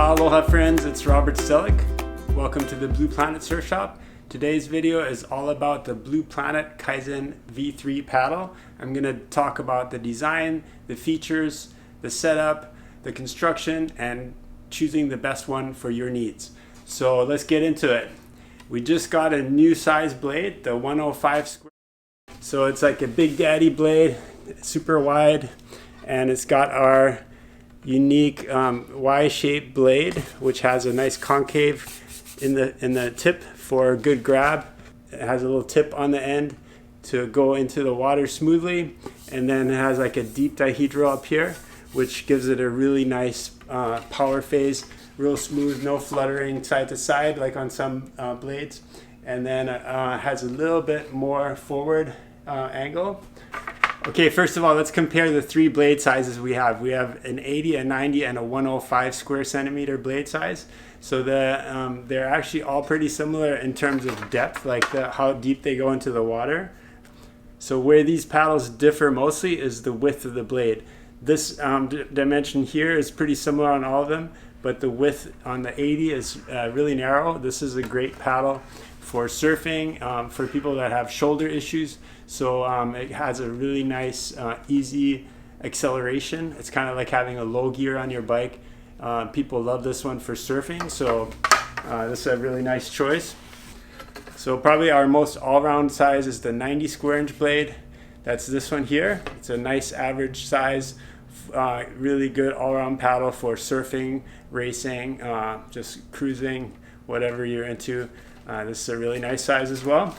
Aloha friends, it's Robert Stellick. Welcome to the Blue Planet Surf Shop. Today's video is all about the Blue Planet Kai Zen V2 paddle. I'm going to talk about the design, the features, the setup, the construction, and choosing the best one for your needs. So let's get into it. We just got a new size blade, the 105 square. So it's like a Big Daddy blade, super wide, and it's got our unique Y-shaped blade, which has a nice concave in the tip for a good grab. It has a little tip on the end to go into the water smoothly, and then it has like a deep dihedral up here, which gives it a really nice power phase, real smooth, no fluttering side to side like on some blades, and then has a little bit more forward angle. Okay, first of all, let's compare the three blade sizes we have. We have an 80, a 90, and a 105 square centimeter blade size. So they're actually all pretty similar in terms of depth, like how deep they go into the water. So where these paddles differ mostly is the width of the blade. This dimension here is pretty similar on all of them, but the width on the 80 is really narrow. This is a great paddle for surfing, for people that have shoulder issues. So it has a really nice, easy acceleration. It's kind of like having a low gear on your bike. People love this one for surfing, so this is a really nice choice. So probably our most all-round size is the 90 square inch blade. That's this one here. It's a nice average size, really good all-round paddle for surfing, racing, just cruising, whatever you're into. This is a really nice size as well.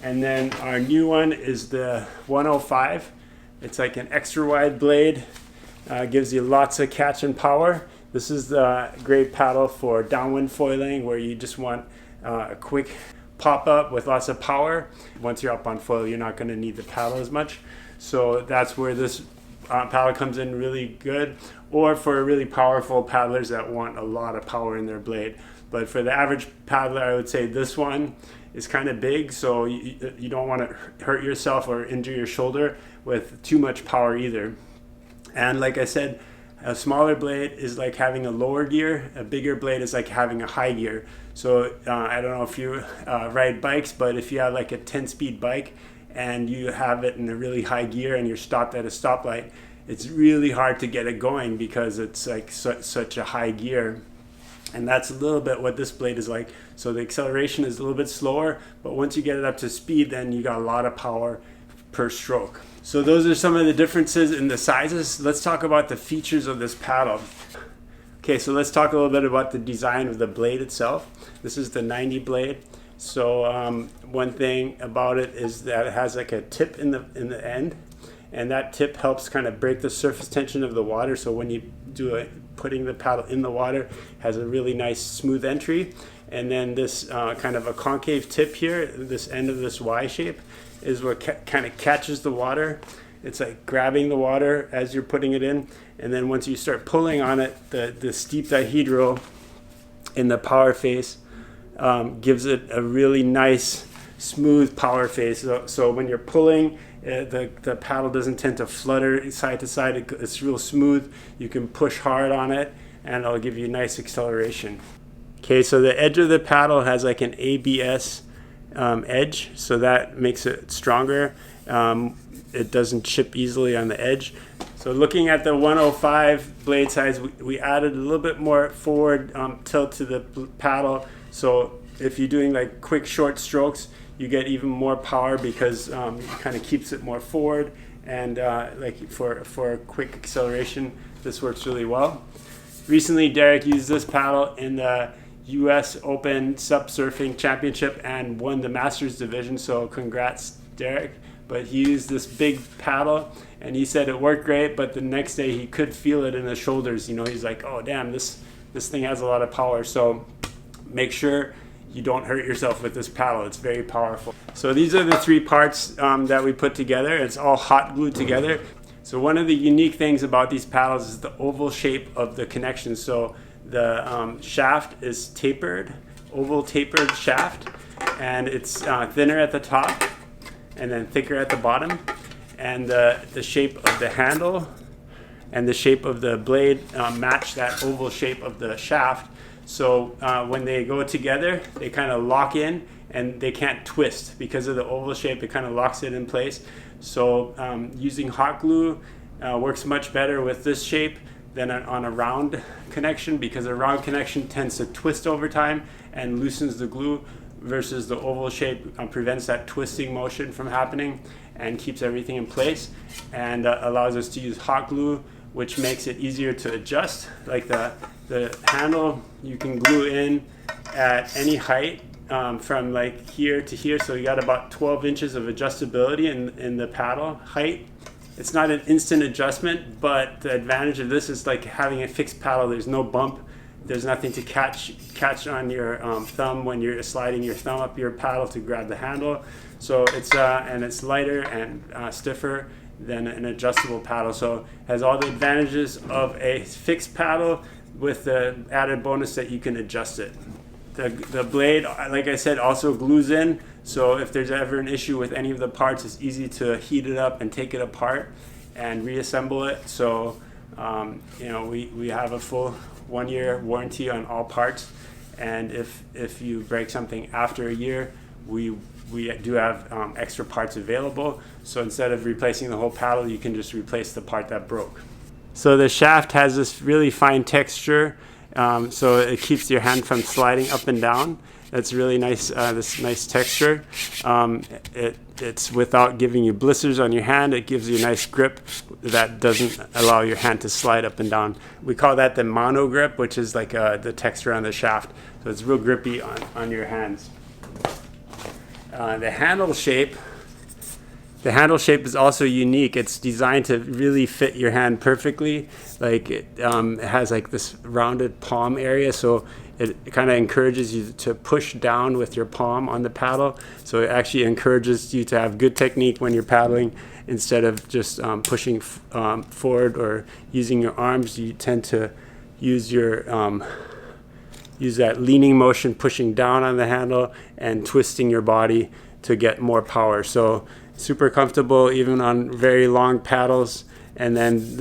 And then our new one is the 105. It's like an extra wide blade, gives you lots of catch and power. This is the great paddle for downwind foiling, where you just want a quick pop up with lots of power. Once you're up on foil, you're not going to need the paddle as much. So that's where this paddle comes in really good, or for really powerful paddlers that want a lot of power in their blade. But for the average paddler, I would say this one is kind of big, so you don't want to hurt yourself or injure your shoulder with too much power either. And like I said, a smaller blade is like having a lower gear. A bigger blade is like having a high gear. So I don't know if you ride bikes, but if you have like a 10-speed bike and you have it in a really high gear and you're stopped at a stoplight, it's really hard to get it going because it's like such a high gear. And that's a little bit what this blade is like. So the acceleration is a little bit slower, but once you get it up to speed, then you got a lot of power per stroke. So those are some of the differences in the sizes. Let's talk about the features of this paddle. Okay, so let's talk a little bit about the design of the blade itself. This is the 90 blade. So one thing about it is that it has like a tip in the end, and that tip helps kind of break the surface tension of the water. So when you do it, putting the paddle in the water, has a really nice smooth entry. And then this kind of a concave tip here, this end of this Y shape, is what kind of catches the water. It's like grabbing the water as you're putting it in, and then once you start pulling on it, the steep dihedral in the power face gives it a really nice smooth power face. So when you're pulling, the paddle doesn't tend to flutter side to side. It's real smooth. You can push hard on it, and it'll give you nice acceleration. Okay, so the edge of the paddle has like an ABS edge, so that makes it stronger. It doesn't chip easily on the edge. So looking at the 105 blade size, we added a little bit more forward tilt to the paddle. So if you're doing like quick short strokes, you get even more power because it kind of keeps it more forward, and like for a quick acceleration, this works really well. Recently, Derek used this paddle in the US Open Sup Surfing Championship and won the Masters division, so congrats, Derek. But he used this big paddle, and he said it worked great, but the next day he could feel it in the shoulders. You know, he's like, oh damn, this thing has a lot of power. So make sure you don't hurt yourself with this paddle. It's very powerful. So these are the three parts that we put together. It's all hot glued together. So one of the unique things about these paddles is the oval shape of the connection. So the shaft is tapered, oval tapered shaft, and it's thinner at the top and then thicker at the bottom. And the shape of the handle and the shape of the blade match that oval shape of the shaft. So when they go together, they kind of lock in and they can't twist because of the oval shape. It kind of locks it in place. So using hot glue works much better with this shape than on a round connection, because a round connection tends to twist over time and loosens the glue, versus the oval shape prevents that twisting motion from happening and keeps everything in place, and allows us to use hot glue, which makes it easier to adjust. Like the handle, you can glue in at any height from like here to here, so you got about 12 inches of adjustability in the paddle height. It's not an instant adjustment, but the advantage of this is like having a fixed paddle. There's no bump. There's nothing to catch on your thumb when you're sliding your thumb up your paddle to grab the handle. So it's lighter and stiffer than an adjustable paddle. So it has all the advantages of a fixed paddle with the added bonus that you can adjust it. The blade, like I said, also glues in. So if there's ever an issue with any of the parts, it's easy to heat it up and take it apart and reassemble it. So we have a full 1-year warranty on all parts, and if you break something after a year, we do have extra parts available. So instead of replacing the whole paddle, you can just replace the part that broke. So the shaft has this really fine texture, so it keeps your hand from sliding up and down. That's really nice, this nice texture. It's without giving you blisters on your hand. It gives you a nice grip that doesn't allow your hand to slide up and down. We call that the Mano Grip, which is like the texture on the shaft. So it's real grippy on your hands. The handle shape is also unique. It's designed to really fit your hand perfectly. Like it has like this rounded palm area, so it kind of encourages you to push down with your palm on the paddle. So it actually encourages you to have good technique when you're paddling. Instead of just pushing forward or using your arms, you tend to use use that leaning motion, pushing down on the handle and twisting your body to get more power. So super comfortable even on very long paddles. And then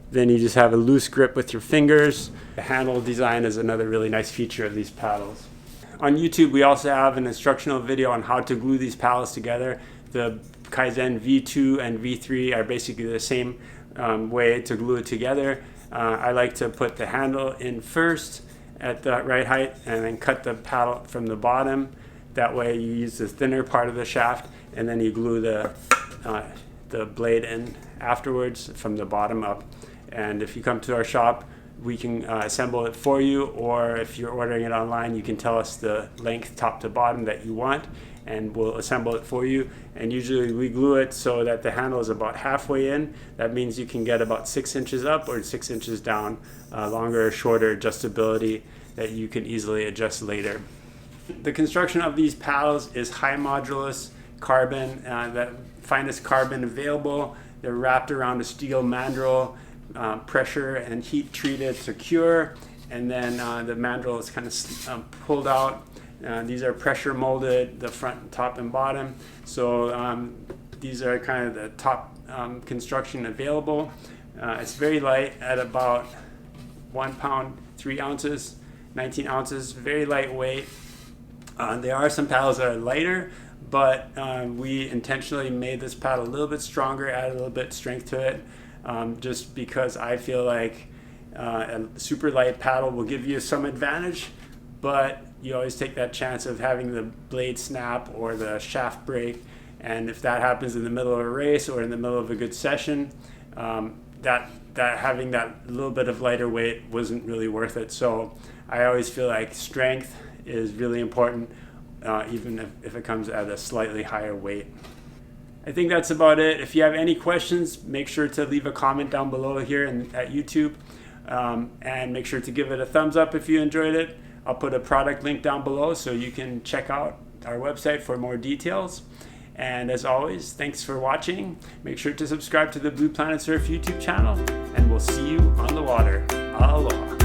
then you just have a loose grip with your fingers. The handle design is another really nice feature of these paddles. On YouTube, we also have an instructional video on how to glue these paddles together. The Kai Zen V2 and V3 are basically the same way to glue it together. I like to put the handle in first at the right height and then cut the paddle from the bottom. That way you use the thinner part of the shaft, and then you glue the blade in afterwards from the bottom up. And if you come to our shop, we can assemble it for you, or if you're ordering it online, you can tell us the length top to bottom that you want, and we'll assemble it for you. And usually we glue it so that the handle is about halfway in. That means you can get about 6 inches up or 6 inches down, longer or shorter adjustability that you can easily adjust later. The construction of these paddles is high modulus carbon, the finest carbon available. They're wrapped around a steel mandrel, pressure and heat treated to cure, and then the mandrel is kind of pulled out. These are pressure molded, the front, top, and bottom. So these are kind of the top construction available. It's very light at about 1 pound, 3 ounces, 19 ounces, very lightweight. There are some paddles that are lighter, but we intentionally made this paddle a little bit stronger, added a little bit strength to it, just because I feel like a super light paddle will give you some advantage, but you always take that chance of having the blade snap or the shaft break, and if that happens in the middle of a race or in the middle of a good session, that having that little bit of lighter weight wasn't really worth it. So I always feel like strength is really important, even if it comes at a slightly higher weight. I think that's about it. If you have any questions, make sure to leave a comment down below here at YouTube, and make sure to give it a thumbs up if you enjoyed it. I'll put a product link down below so you can check out our website for more details. And as always, thanks for watching. Make sure to subscribe to the Blue Planet Surf YouTube channel, and we'll see you on the water. Aloha.